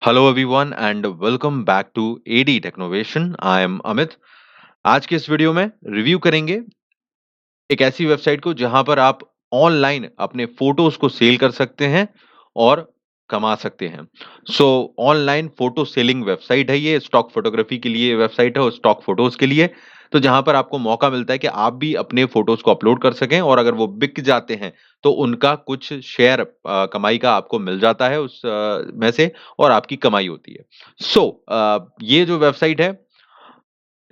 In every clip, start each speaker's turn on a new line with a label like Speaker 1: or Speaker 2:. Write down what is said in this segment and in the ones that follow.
Speaker 1: Hello everyone and welcome back to AD Technovation. I am Amit. आज के इस video में रिव्यू करेंगे एक ऐसी वेबसाइट को जहां पर आप ऑनलाइन अपने फोटोज को सेल कर सकते हैं और कमा सकते हैं। सो ऑनलाइन फोटो सेलिंग वेबसाइट है, ये स्टॉक फोटोग्राफी के लिए वेबसाइट है और स्टॉक फोटोज के लिए। तो जहां पर आपको मौका मिलता है कि आप भी अपने फोटोज को अपलोड कर सकें और अगर वो बिक जाते हैं तो उनका कुछ शेयर कमाई का आपको मिल जाता है उस में से, और आपकी कमाई होती है। ये जो वेबसाइट है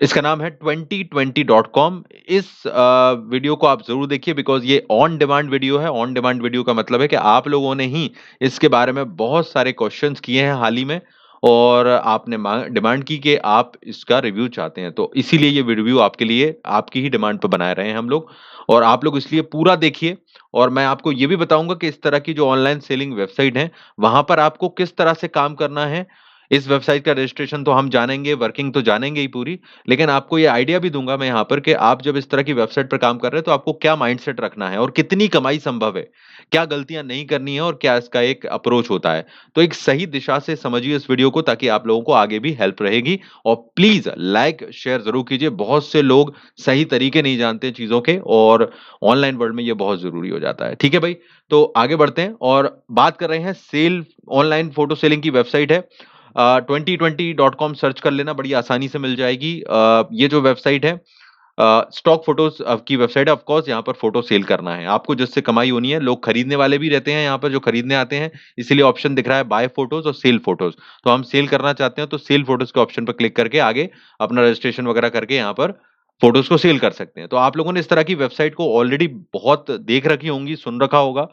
Speaker 1: इसका नाम है 2020.com। इस वीडियो को आप जरूर देखिए बिकॉज ये ऑन डिमांड वीडियो है। ऑन डिमांड वीडियो का मतलब है कि आप लोगों ने ही इसके बारे में बहुत सारे क्वेश्चंस किए हैं हाल ही में, और आपने डिमांड की कि आप इसका रिव्यू चाहते हैं, तो इसीलिए ये रिव्यू आपके लिए आपकी ही डिमांड पर बनाए रहे हैं हम लोग। और आप लोग इसलिए पूरा देखिए। और मैं आपको ये भी बताऊंगा कि इस तरह की जो ऑनलाइन सेलिंग वेबसाइट है वहां पर आपको किस तरह से काम करना है। इस वेबसाइट का रजिस्ट्रेशन तो हम जानेंगे, वर्किंग तो जानेंगे ही पूरी, लेकिन आपको ये आइडिया भी दूंगा मैं यहाँ पर कि आप जब इस तरह की वेबसाइट पर काम कर रहे हैं तो आपको क्या माइंडसेट रखना है और कितनी कमाई संभव है, क्या गलतियां नहीं करनी है और क्या इसका एक अप्रोच होता है। तो एक सही दिशा से समझिए इस वीडियो को ताकि आप लोगों को आगे भी हेल्प रहेगी। और प्लीज लाइक शेयर जरूर कीजिए, बहुत से लोग सही तरीके नहीं जानते चीजों के, और ऑनलाइन वर्ल्ड में ये बहुत जरूरी हो जाता है। ठीक है भाई, तो आगे बढ़ते हैं और बात कर रहे हैं सेल। ऑनलाइन फोटो सेलिंग की वेबसाइट है 2020.com। सर्च कर लेना, बड़ी आसानी से मिल जाएगी। ये जो वेबसाइट है स्टॉक फोटोज की वेबसाइट है। ऑफ कोर्स यहाँ पर फोटो सेल करना है आपको, जिससे कमाई होनी है। लोग खरीदने वाले भी रहते हैं यहाँ पर जो खरीदने आते हैं, इसीलिए ऑप्शन दिख रहा है बाय फोटोज और सेल फोटोज। तो हम सेल करना चाहते हैं तो सेल फोटोज के ऑप्शन पर क्लिक करके आगे अपना रजिस्ट्रेशन वगैरह करके यहाँ पर फोटोज को सेल कर सकते हैं। तो आप लोगों ने इस तरह की वेबसाइट को ऑलरेडी बहुत देख रखी होंगी, सुन रखा होगा।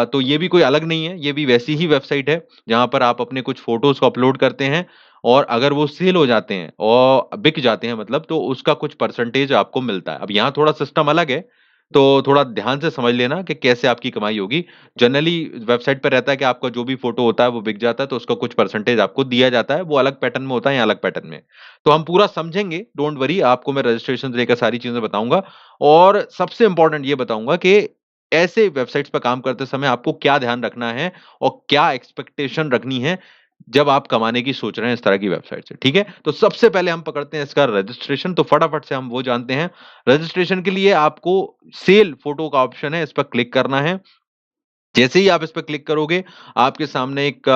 Speaker 1: तो ये भी कोई अलग नहीं है, ये भी वैसी ही वेबसाइट है जहां पर आप अपने कुछ फोटोज को अपलोड करते हैं, और अगर वो सेल हो जाते हैं और बिक जाते हैं मतलब, तो उसका कुछ परसेंटेज आपको मिलता है। अब यहाँ थोड़ा सिस्टम अलग है, तो थोड़ा ध्यान से समझ लेना कि कैसे आपकी कमाई होगी। जनरली वेबसाइट पर रहता है कि आपका जो भी फोटो होता है वो बिक जाता है तो उसका कुछ परसेंटेज आपको दिया जाता है। वो अलग पैटर्न में होता है या अलग पैटर्न में, तो हम पूरा समझेंगे, डोंट वरी। आपको मैं रजिस्ट्रेशन से लेकर सारी चीजें बताऊंगा, और सबसे इंपॉर्टेंट ये बताऊंगा कि ऐसे वेबसाइट्स पर काम करते समय आपको क्या ध्यान रखना है और क्या एक्सपेक्टेशन रखनी है जब आप कमाने की सोच रहे हैं इस तरह की वेबसाइट से। ठीक है, तो सबसे पहले हम पकड़ते हैं इसका रजिस्ट्रेशन। तो फटाफट से हम वो जानते हैं। रजिस्ट्रेशन के लिए आपको सेल फोटो का ऑप्शन है, इस पर क्लिक करना है। जैसे ही आप इस पर क्लिक करोगे आपके सामने एक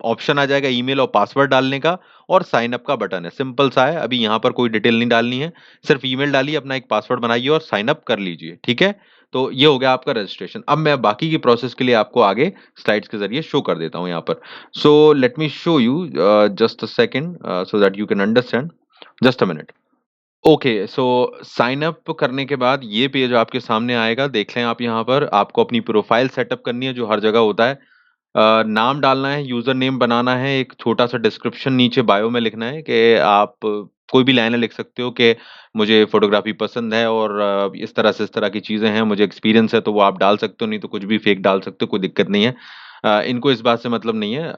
Speaker 1: ऑप्शन आ जाएगा ईमेल और पासवर्ड डालने का, और साइन अप का बटन है। सिंपल सा है, अभी यहाँ पर कोई डिटेल नहीं डालनी है, सिर्फ ईमेल डालिए, अपना एक पासवर्ड बनाइए और साइन अप कर लीजिए। ठीक है, तो ये हो गया आपका रजिस्ट्रेशन। अब मैं बाकी की प्रोसेस के लिए आपको आगे स्लाइड्स के जरिए शो कर देता हूँ यहाँ पर। So let me show you just a second so that you can understand. Just a minute. Okay, so sine up करने के बाद ये पेज आपके सामने आएगा। देख लें आप, यहाँ पर आपको अपनी प्रोफाइल सेटअप करनी है जो हर जगह होता है। नाम डालना है, यूजर नेम बनाना है, एक छोटा सा डिस्क्रिप्शन नीचे बायो में लिखना है कि आप कोई भी लाइनें लिख सकते हो कि मुझे फोटोग्राफी पसंद है और इस तरह की चीजें हैं, मुझे एक्सपीरियंस है, तो वो आप डाल सकते हो। नहीं तो कुछ भी फेक डाल सकते हो, कोई दिक्कत नहीं है। इनको इस बात से मतलब नहीं है,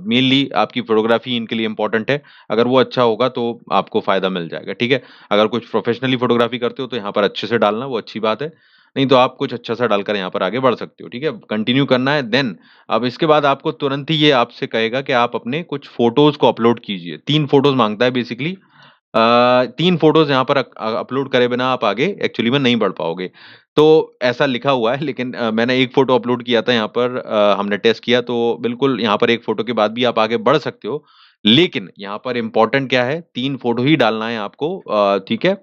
Speaker 1: मेनली आपकी फोटोग्राफी इनके लिए इंपॉर्टेंट है। अगर वो अच्छा होगा तो आपको फायदा मिल जाएगा। ठीक है, अगर कुछ प्रोफेशनली फोटोग्राफी करते हो तो यहाँ पर अच्छे से डालना, वो अच्छी बात है। नहीं तो आप कुछ अच्छा सा डालकर यहाँ पर आगे बढ़ सकते हो। ठीक है, कंटिन्यू करना है। देन अब इसके बाद आपको तुरंत ही ये आपसे कहेगा कि आप अपने कुछ फोटोज को अपलोड कीजिए। 3 फोटोज मांगता है बेसिकली। 3 फोटोज यहाँ पर अपलोड करे बिना आप आगे एक्चुअली में नहीं बढ़ पाओगे। तो ऐसा लिखा हुआ है, लेकिन मैंने एक फोटो अपलोड किया था यहाँ पर, हमने टेस्ट किया तो बिल्कुल यहाँ पर एक फोटो के बाद भी आप आगे बढ़ सकते हो। लेकिन यहाँ पर इंपॉर्टेंट क्या है, 3 फोटो ही डालना है आपको। ठीक है,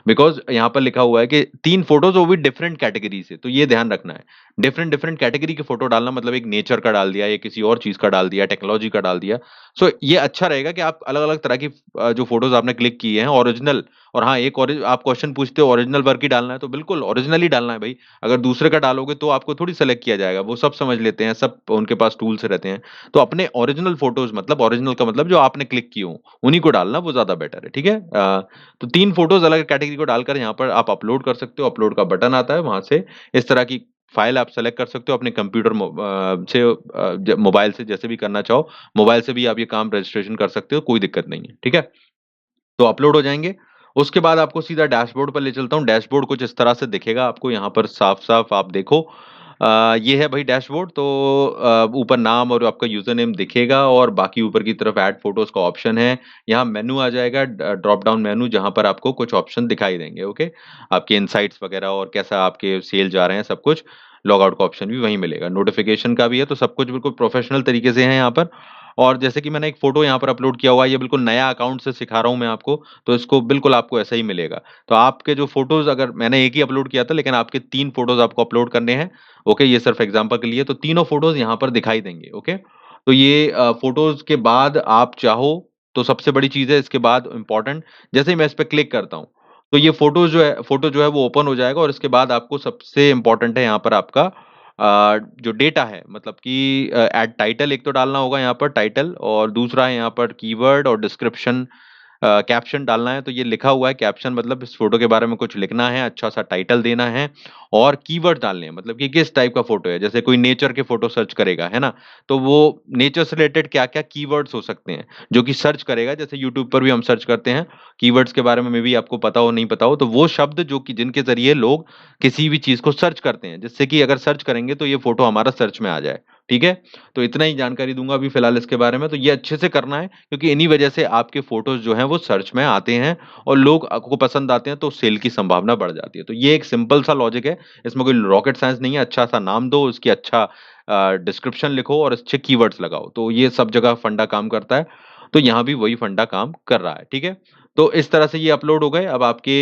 Speaker 1: बिकॉज यहाँ पर लिखा हुआ है कि 3 फोटोज वो भी डिफरेंट कैटेगरी से, तो ये ध्यान रखना है। डिफरेंट डिफरेंट कैटेगरी के फोटो डालना मतलब एक नेचर का डाल दिया, या किसी और चीज का डाल दिया, टेक्नोलॉजी का डाल दिया। सो ये अच्छा रहेगा कि आप अलग अलग तरह की जो फोटोज आपने क्लिक किए हैं ओरिजिनल। और हाँ, एक और आप क्वेश्चन पूछते हो ओरिजिनल वर्क ही डालना है, तो बिल्कुल ओरिजिनल ही डालना है भाई। अगर दूसरे का डालोगे तो आपको थोड़ी सेलेक्ट किया जाएगा, वो सब समझ लेते हैं, सब उनके पास टूल्स रहते हैं। तो अपने ओरिजिनल फोटोज, मतलब ओरिजिनल का मतलब जो आपने क्लिक किए हो उन्हीं को डालना, वो ज्यादा बेटर है। ठीक है, तो 3 फोटोज अलग कैटेगरी को डालकर यहाँ पर आप अपलोड कर सकते हो। अपलोड का बटन आता है, वहां से इस तरह की फाइल आप सेलेक्ट कर सकते हो अपने कंप्यूटर से, मोबाइल से, जैसे भी करना चाहो। मोबाइल से भी आप ये काम रजिस्ट्रेशन कर सकते हो, कोई दिक्कत नहीं है। ठीक है, तो अपलोड हो जाएंगे। उसके बाद आपको सीधा डैशबोर्ड पर ले चलता हूँ। डैशबोर्ड कुछ इस तरह से दिखेगा आपको, यहाँ पर साफ साफ आप देखो। ये है भाई डैशबोर्ड। तो ऊपर नाम और आपका यूज़र नेम दिखेगा और बाकी ऊपर की तरफ ऐड फ़ोटोज़ का ऑप्शन है। यहाँ मेनू आ जाएगा, ड्रॉप डाउन मेनू, जहाँ पर आपको कुछ ऑप्शन दिखाई देंगे, ओके? आपके इनसाइट्स वगैरह और कैसा आपके सेल जा रहे हैं सब कुछ, लॉग आउट का ऑप्शन भी वहीं मिलेगा, नोटिफ़िकेशन का भी है, तो सब कुछ बिल्कुल प्रोफ़ेशनल तरीके से है यहाँ पर। और जैसे कि मैंने एक फ़ोटो यहाँ पर अपलोड किया हुआ है, ये बिल्कुल नया अकाउंट से सिखा रहा हूँ मैं आपको, तो इसको बिल्कुल आपको ऐसा ही मिलेगा। तो आपके जो फ़ोटोज़, अगर मैंने एक ही अपलोड किया था, लेकिन आपके 3 फ़ोटोज़ आपको अपलोड करने हैं, ओके? ये सिर्फ़ एग्ज़ाम्पल के लिए, तो तीनों फ़ोटोज़ यहाँ पर दिखाई देंगे, ओके? तो ये फ़ोटोज़ के बाद आप चाहो तो सबसे बड़ी चीज़ है इसके बाद इम्पोर्टेंट, जैसे ही मैं इस पे क्लिक करता हूँ, तो ये फ़ोटो जो है वो ओपन हो जाएगा और इसके बाद आपको सबसे इम्पोर्टेंट है यहाँ पर आपका जो डेटा है, मतलब कि ऐड टाइटल एक तो डालना होगा यहाँ पर, टाइटल, और दूसरा है यहाँ पर कीवर्ड और डिस्क्रिप्शन, कैप्शन डालना है। तो ये लिखा हुआ है कैप्शन, मतलब इस फ़ोटो के बारे में कुछ लिखना है, अच्छा-सा टाइटल देना है और कीवर्ड डालने हैं, मतलब कि किस टाइप का फ़ोटो है। जैसे कोई नेचर के फ़ोटो सर्च करेगा, है ना? तो वो नेचर से रिलेटेड क्या-क्या कीवर्ड्स हो सकते हैं, जो कि सर्च करेगा। जैसे यूट्यूब पर भी हम सर्च करते हैं, कीवर्ड्स के बारे में मेबी आपको पता हो, नहीं पता हो, तो वो शब्द जो कि जिनके ज़रिए लोग किसी भी चीज़ को सर्च करते हैं, जिससे कि अगर सर्च करेंगे तो ये फ़ोटो हमारा सर्च में आ जाए, ठीक है? तो इतना ही जानकारी दूँगा अभी फ़िलहाल इसके बारे में, तो ये अच्छे से करना है, क्योंकि इन्हीं वजह से आपके फ़ोटोज़ जो हैं वो सर्च में आते हैं और लोग को पसंद आते हैं, तो सेल की संभावना बढ़ जाती है। तो ये एक सिंपल सा लॉजिक है, इसमें कोई रॉकेट साइंस नहीं है, अच्छा-सा नाम दो, उसकी अच्छा डिस्क्रिप्शन लिखो और अच्छे कीवर्ड्स लगाओ, तो ये सब जगह फंडा काम करता है। तो यहाँ भी वही फंडा काम कर रहा है, ठीक है? तो इस तरह से ये अपलोड हो गए। अब आपके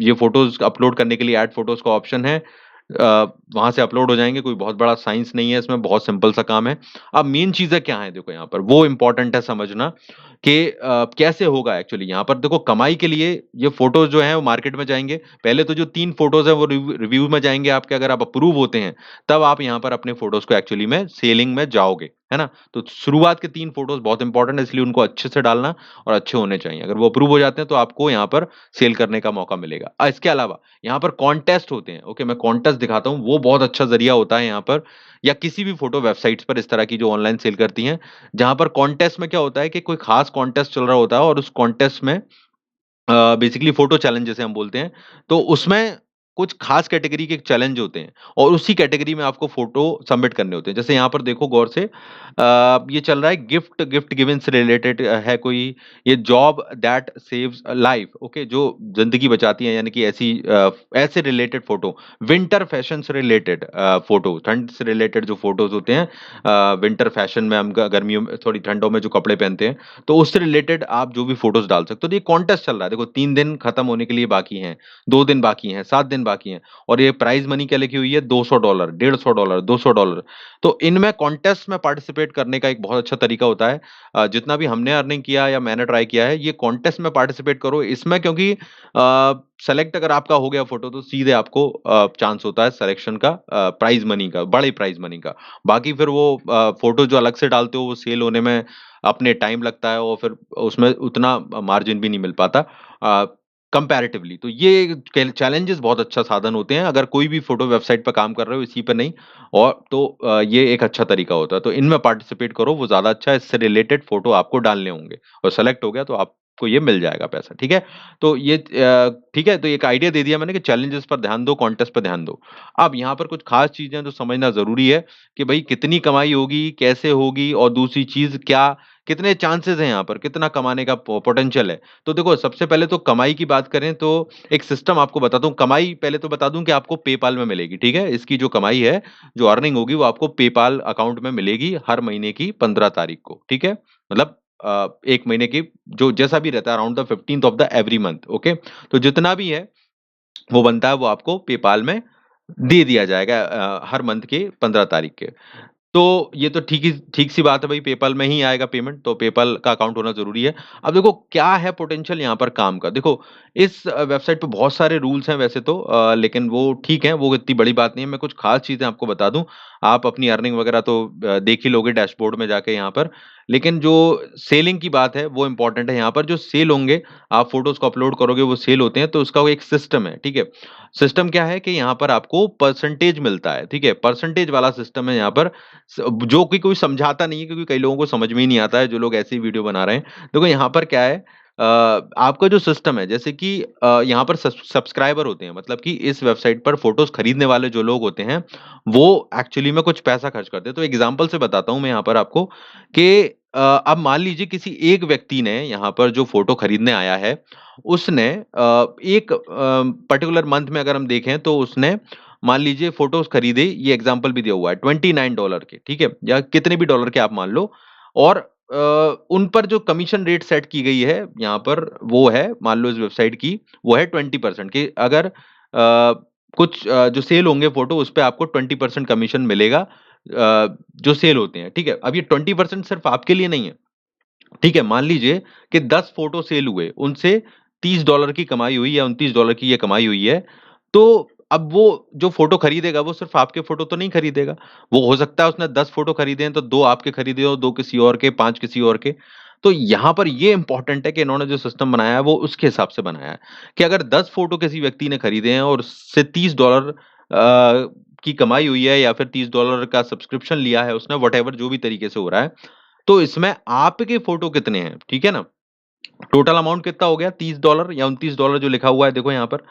Speaker 1: ये फ़ोटोज़ अपलोड करने के लिए ऐड फ़ोटोज़ का ऑप्शन है। वहाँ से अपलोड हो जाएँगे, कोई बहुत बड़ा साइंस नहीं है इसमें, बहुत सिंपल सा काम है। अब मेन चीज़ें क्या हैं देखो यहाँ पर, वो इम्पोर्टेंट है समझना कि कैसे होगा एक्चुअली यहाँ पर। देखो, कमाई के लिए ये फ़ोटोज़ जो हैं वो मार्केट में जाएँगे। पहले तो जो 3 फ़ोटोज़ हैं वो रिव्यू में जाएँगे आपके, अगर आप अप्रूव होते हैं, तब आप यहाँ पर अपने फ़ोटोज़ को एक्चुअली में सेलिंग में जाओगे, है ना? तो शुरुआत के 3 फ़ोटोज़ बहुत इम्पोर्टेंट है, इसलिए उनको अच्छे से डालना और अच्छे होने चाहिए। अगर वो अप्रूव हो जाते हैं तो आपको यहाँ पर सेल करने का मौका मिलेगा। इसके अलावा यहाँ पर कॉन्टेस्ट होते हैं, ओके? मैं कॉन्टेस्ट दिखाता हूँ, वो बहुत अच्छा ज़रिया होता है यहाँ पर, या किसी भी फ़ोटो वेबसाइट्स पर इस तरह की जो ऑनलाइन सेल करती हैं, जहाँ पर कॉन्टेस्ट में क्या होता है कि कोई ख़ास कॉन्टेस्ट चल रहा होता है और उस कॉन्टेस्ट में बेसिकली फोटो चैलेंज जिसे हम बोलते हैं, तो उसमें कुछ खास कैटेगरी के चैलेंज होते हैं और उसी कैटेगरी में आपको फोटो सबमिट करने होते हैं। जैसे यहाँ पर देखो गौर से, ये चल रहा है गिफ्ट गिफ्ट गिवन से रिलेटेड है कोई, ये job that saves life, okay, जो ज़िंदगी बचाती है, यानी कि ऐसे रिलेटेड फोटो, विंटर फैशन से रिलेटेड फोटो, ठंड से रिलेटेड जो फोटोज़ होते हैं, विंटर फैशन में हम ग गर्मियों में, सॉरी, ठंडों में जो कपड़े पहनते हैं, तो उससे रिलेटेड आप जो भी फ़ोटोज़ डाल सकते हो। तो ये कॉन्टेस्ट चल रहा है। देखो, 3 दिन खत्म होने के लिए बाकी हैं, 2 दिन बाकी हैं, 7 दिन बाकी हैं और ये प्राइज़ मनी क्या लिखी हुई है, $200, $150, $200। तो इनमें कॉन्टेस्ट में पार्टिसिपेट करने का एक बहुत अच्छा तरीका होता है। जितना भी हमने अर्निंग किया या मैंने ट्राई किया है, ये कॉन्टेस्ट में पार्टिसिपेट करो। इसमें क्योंकि सेलेक्ट अगर आपका हो गया फ़ोटो, तो सीधे आपको चांस होता है सिलेक्शन का, प्राइज़ मनी का, बड़े प्राइज़ मनी का। बाकी फिर वो फ़ोटो जो अलग से डालते हो, वो सेल होने में अपने टाइम लगता है और फिर उसमें उतना मार्जिन भी नहीं मिल पाता कंपैरेटिवली। तो ये चैलेंजेस बहुत अच्छा साधन होते हैं, अगर कोई भी फोटो वेबसाइट पे काम कर रहे हो, इसी पे नहीं, और तो ये एक अच्छा तरीका होता है। तो इनमें पार्टिसिपेट करो, वो ज़्यादा अच्छा है, इससे रिलेटेड फोटो आपको डालने होंगे और सेलेक्ट हो गया तो आपको ये मिल जाएगा पैसा, ठीक है? तो ये ठीक है, तो एक आइडिया दे दिया मैंने कि चैलेंजेस पर ध्यान दो, कॉन्टेस्ट पे ध्यान दो। अब यहाँ पर कुछ खास चीज़ें जो समझना ज़रूरी है कि भई कितनी कमाई होगी, कैसे होगी, और दूसरी चीज़ क्या, कितने चांसेज़ हैं यहाँ पर, कितना कमाने का पोटेंशियल है। तो देखो, सबसे पहले तो कमाई की बात करें तो एक सिस्टम आपको बताता हूँ। कमाई पहले तो बता दूँ कि आपको पेपाल में मिलेगी, ठीक है? इसकी जो कमाई है, जो अर्निंग होगी, वो आपको पेपाल अकाउंट में मिलेगी हर महीने की 15 तारीख को, ठीक है? मतलब 1 महीने की जो जैसा भी रहता है, around the 15th of the every month, okay? तो जितना भी है वो बनता है, वो आपको पेपाल में दे दिया जाएगा हर मंथ के 15 तारीख के। तो ये तो ठीक-सी बात है भई, पेपैल में ही आएगा पेमेंट, तो पेपैल का अकाउंट होना ज़रूरी है। अब देखो क्या है पोटेंशियल यहाँ पर काम का, देखो इस वेबसाइट पे बहुत सारे रूल्स हैं वैसे तो, लेकिन वो ठीक है, वो इतनी बड़ी बात नहीं है। मैं कुछ खास चीज़ें आपको बता दूँ, आप अपनी अर्निंग वगैरह तो देख ही लोगे डैशबोर्ड में जाके यहाँ पर। लेकिन जो सेलिंग की बात है वो इम्पोर्टेंट है यहाँ पर, जो सेल होंगे, आप फ़ोटोज़ को अपलोड करोगे, वो सेल होते हैं, तो उसका वो एक सिस्टम है, ठीक है? सिस्टम क्या है कि यहाँ पर आपको परसेंटेज मिलता है, ठीक है? परसेंटेज वाला सिस्टम है यहाँ पर, जो कि कोई समझाता नहीं है, क्योंकि कई लोगों को समझ में ही नहीं आता है, जो लोग ऐसी वीडियो बना रहे हैं। देखो यहाँ पर क्या है, आपका जो सिस्टम है जैसे कि यहाँ पर सब्सक्राइबर होते हैं मतलब कि इस वेबसाइट पर फोटोज़ खरीदने वाले जो लोग होते हैं, वो एक्चुअली में कुछ पैसा खर्च करते हैं। तो एग्ज़ाम्पल से बताता हूँ मैं यहाँ पर आपको कि अब मान लीजिए किसी एक व्यक्ति ने यहाँ पर जो फ़ोटो खरीदने आया है, उसने एक पर्टिकुलर मंथ में अगर हम देखें तो उसने मान लीजिए फ़ोटोज़ खरीदे, ये एग्ज़ाम्पल भी दिया हुआ है $29 के, ठीक है? या कितने भी डॉलर के आप मान लो और उन पर जो कमीशन रेट सेट की गई है, यहाँ पर वो है मान लो इस वेबसाइट की, वो है 20% कि अगर कुछ जो सेल होंगे फ़ोटो उस पे आपको 20% कमीशन मिलेगा जो सेल होते हैं, ठीक है? अब ये 20% सिर्फ़ आपके लिए नहीं है। ठीक है, मान लीजिए कि 10 फ़ोटो सेल हुए, उनसे $30 की कमाई हुई या $29 की ये कमाई हुई है, तो अब वो जो फ़ोटो खरीदेगा, वो सिर्फ़ आपके फ़ोटो तो नहीं खरीदेगा। वो हो सकता है उसने 10 फ़ोटो खरीदे हैं, तो 2 आपके खरीदे हो, 2 किसी और के, 5 किसी और के। तो यहाँ पर ये इम्पोर्टेंट है कि इन्होंने जो सिस्टम बनाया है, वो उसके हिसाब से बनाया है, कि अगर 10 फ़ोटो किसी व्यक्ति ने खरीदे हैं और उससे $30 की कमाई हुई है या फिर $30 का सब्सक्रिप्शन लिया है उसने, व्हाटएवर जो भी तरीके से हो रहा है, तो इसमें आपके फ़ोटो कितने हैं, ठीक है ना? टोटल अमाउंट कितना हो गया $30 या $29 जो लिखा हुआ है देखो यहाँ पर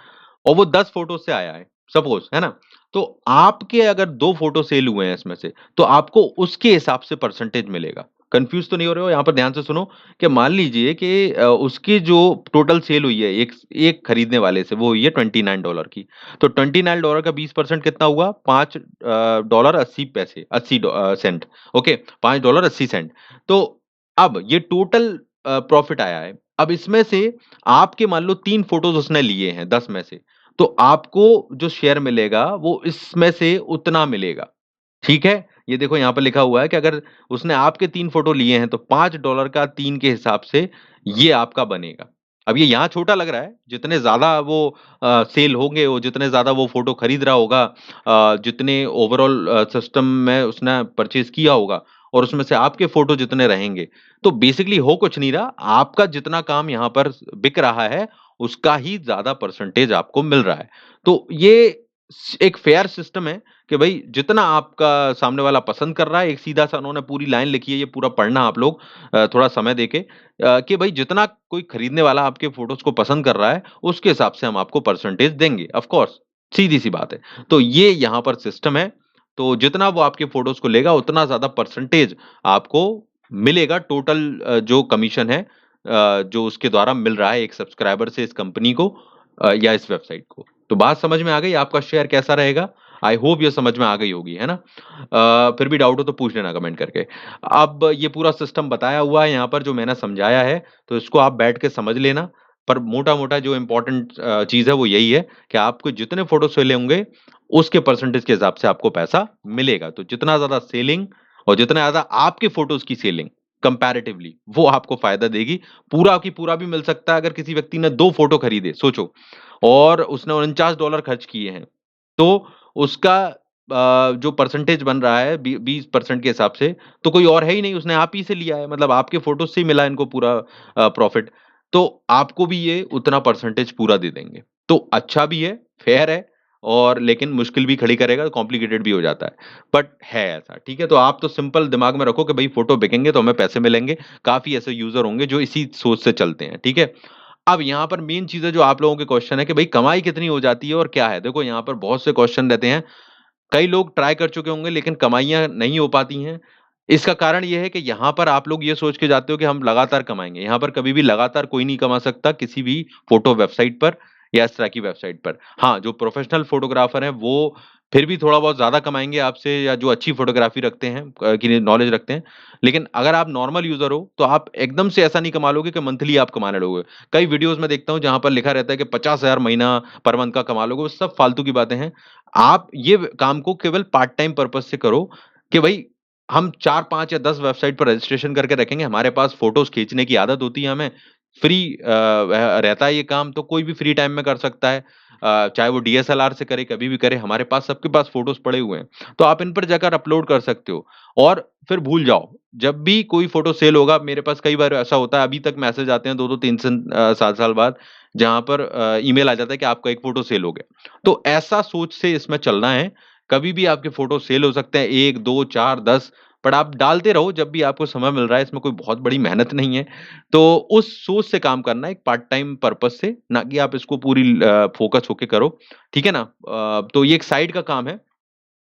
Speaker 1: और वो 10 फ़ोटोज़ से आया है, सपोज़, है ना? तो आपके अगर 2 फ़ोटो सेल हुए हैं इसमें से, तो आपको उसके हिसाब से परसेंटेज मिलेगा। कन्फ्यूज़ तो नहीं हो रहे हो? यहाँ पर ध्यान से सुनो कि मान लीजिए कि उसकी जो टोटल सेल हुई है, एक एक खरीदने वाले से, वो हुई है $29 की। तो $29 का 20% कितना हुआ? $5 80 पैसे 80 सेंट, ओके? $5 80 सेंट। तो अब ये टोटल प्रॉफ़िट आया है। अब इसमें से आपके मान लो 3 फ़ोटोज़ उसने लिए हैं 10 में से, तो आपको जो शेयर मिलेगा वो इसमें से उतना मिलेगा, ठीक है? ये देखो यहाँ पर लिखा हुआ है कि अगर उसने आपके 3 फ़ोटो लिए हैं तो $5 का 3 के हिसाब से ये आपका बनेगा। अब ये यहाँ छोटा लग रहा है, जितने ज़्यादा वो सेल होंगे, वो जितने ज़्यादा वो फ़ोटो खरीद रहा होगा जितने ओवरऑल सिस्टम में उसने परचेज़ किया होगा और उसमें से आपके फ़ोटो जितने रहेंगे, तो बेसिकली हो कुछ नहीं रहा, आपका जितना काम यहाँ पर बिक रहा है, उसका ही ज़्यादा परसेंटेज आपको मिल रहा है। तो ये एक फेयर सिस्टम है कि भई जितना आपका सामने वाला पसंद कर रहा है, एक सीधा-सा उन्होंने पूरी लाइन लिखी है, ये पूरा पढ़ना आप लोग थोड़ा समय देके कि भई जितना कोई खरीदने वाला आपके फ़ोटोज़ को पसंद कर रहा है, उसके हिसाब से हम आपको परसेंटेज देंगे, ऑफ़ कोर्स, सीधी-सी बात है। तो ये यहाँ पर सिस्टम है, तो जितना वो आपके फ़ोटोज़ को लेगा, उतना ज़्यादा परसेंटेज आपको मिलेगा टोटल जो कमीशन है जो उसके द्वारा मिल रहा है एक सब्सक्राइबर से इस कंपनी को या इस वेबसाइट को। तो बात समझ में आ गई? आपका शेयर कैसा रहेगा? आई होप ये समझ में आ गई होगी, है ना? फिर भी डाउट हो तो पूछ लेना कमेंट करके। अब ये पूरा सिस्टम बताया हुआ है यहाँ पर जो मैंने समझाया है, तो इसको आप बैठ के समझ लेना। पर मोटा-मोटा जो इम्पोर्टेंट चीज़ है वो यही है कि आपको जितने फ़ोटो सेल होंगे, उसके परसेंटेज के हिसाब से आपको पैसा मिलेगा। तो जितना ज़्यादा सेलिंग और जितना ज़्यादा आपके फ़ोटोज़ की सेलिंग कंपैरेटिवली वो आपको फ़ायदा देगी। पूरा की पूरा भी मिल सकता है अगर किसी व्यक्ति ने 2 फ़ोटो खरीदे, सोचो और उसने $49 खर्च किए हैं। तो उसका जो परसेंटेज बन रहा है 20% के हिसाब से, तो कोई और है ही नहीं, उसने आप ही से लिया है, मतलब आपके फ़ोटोज़ से ही मिला इनको पूरा प्रॉफ़िट। तो आपको भी ये उतना परसेंटेज पूरा दे देंगे। तो अच्छा भी है, फ़ेयर है और लेकिन मुश्किल भी खड़ी करेगा, कॉम्प्लिकेटेड भी हो जाता है। बट है ऐसा, ठीक है? तो आप तो सिंपल दिमाग में रखो कि भई फ़ोटो बिकेंगे तो हमें पैसे मिलेंगे। काफ़ी ऐसे यूज़र होंगे जो इसी सोच से चलते हैं, ठीक है? अब यहाँ पर मेन चीज़ें जो आप लोगों के क्वेश्चन है कि भई कमाई कितनी हो जाती है और क्या है? देखो यहाँ पर बहुत से क्वेश्चन रहते हैं। कई लोग ट्राई कर चुके होंगे लेकिन कमाइयाँ नहीं हो पाती हैं। इसका कारण ये है कि यहाँ पर आप लोग ये सोच के जाते हो कि हम लगातार कमाएँगे। यहाँ पर कभी भी लगातार कोई नहीं कमा सकता किसी भी फ़ोटो वेबसाइट पर या इस तरह की वेबसाइट पर। हाँ, जो प्रोफ़ेशनल फ़ोटोग्राफ़र हैं वो फिर भी थोड़ा बहुत ज़्यादा कमाएँगे आपसे या जो अच्छी फ़ोटोग्राफ़ी रखते हैं की नॉलेज रखते हैं। लेकिन अगर आप नॉर्मल यूज़र हो तो आप एकदम से ऐसा नहीं कमा लोगे कि मंथली आप कमाने लगोगे। कई वीडियोज़ में देखता हूँ जहाँ पर लिखा रहता है कि 50,000 महीना पर मंथ का कमा लोगे, वो सब फ़ालतू की बातें हैं। आप ये काम को केवल पार्ट टाइम पर्पज़ से करो कि भई हम 4, 5 या 10 वेबसाइट पर रजिस्ट्रेशन करके रखेंगे, हमारे पास फ़ोटोज़ खींचने की आदत होती है हमें, फ्री वह रहता है ये काम तो कोई भी फ्री टाइम में कर सकता है। चाहे वो डीएसएलआर से करे, कभी भी करे, हमारे पास सबके पास फ़ोटोज़ पड़े हुए हैं। तो आप इन पर जाकर अपलोड कर सकते हो और फिर भूल जाओ। जब भी कोई फ़ोटो सेल होगा मेरे पास कई बार ऐसा होता है, अभी तक मैसेज आते हैं 2-2 3 साल-साल बाद, जहाँ पर ईमेल आ जाता है कि आपका एक फ़ोटो सेल हो गया। तो ऐसा सोच से इसमें चलना है, कभी भी आपके फ़ोटो सेल हो सकते हैं 1, 2, 4, 10 बट आप डालते रहो जब भी आपको समय मिल रहा है, इसमें कोई बहुत बड़ी मेहनत नहीं है। तो उस सोच से काम करना है एक पार्ट टाइम पर्पज़ से, ना कि आप इसको पूरी फ़ोकस होके करो, ठीक है ना? तो ये एक साइड का काम है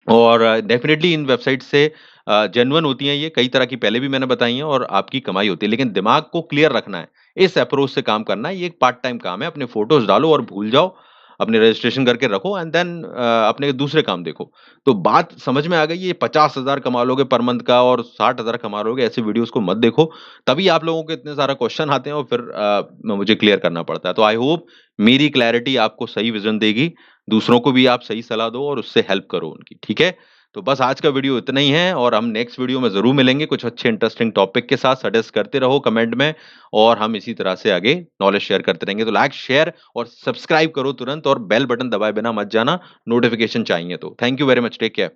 Speaker 1: और डेफ़िनेटली इन वेबसाइट से जेन्युइन होती हैं ये, कई तरह की पहले भी मैंने बताई हैं और आपकी कमाई होती है। लेकिन दिमाग को क्लियर रखना है, इस अप्रोच से काम करना है, ये एक पार्ट टाइम काम है, अपने फ़ोटोज़ डालो और भूल जाओ, अपने रजिस्ट्रेशन करके रखो एंड देन अपने दूसरे काम देखो। तो बात समझ में आ गई, ये 50,000 कमा लोगे पर मंथ का और 60,000 कमा लोगे, ऐसी वीडियोज़ को मत देखो, तभी आप लोगों को इतने सारे क्वेश्चन आते हैं और फिर मुझे क्लियर करना पड़ता है। तो आई होप मेरी क्लैरिटी आपको सही विज़न देगी, दूसरों को भी आप सही सलाह दो और उससे हेल्प करो उनकी, ठीक है? तो बस आज का वीडियो इतना ही है और हम नेक्स्ट वीडियो में ज़रूर मिलेंगे कुछ अच्छे इंटरेस्टिंग टॉपिक के साथ। सजेस्ट करते रहो कमेंट में और हम इसी तरह से आगे नॉलेज शेयर करते रहेंगे। तो लाइक, शेयर और सब्सक्राइब करो तुरंत और बेल बटन दबाए बिना मत जाना, नोटिफ़िकेशन चाहिए तो। Thank you very much, take care.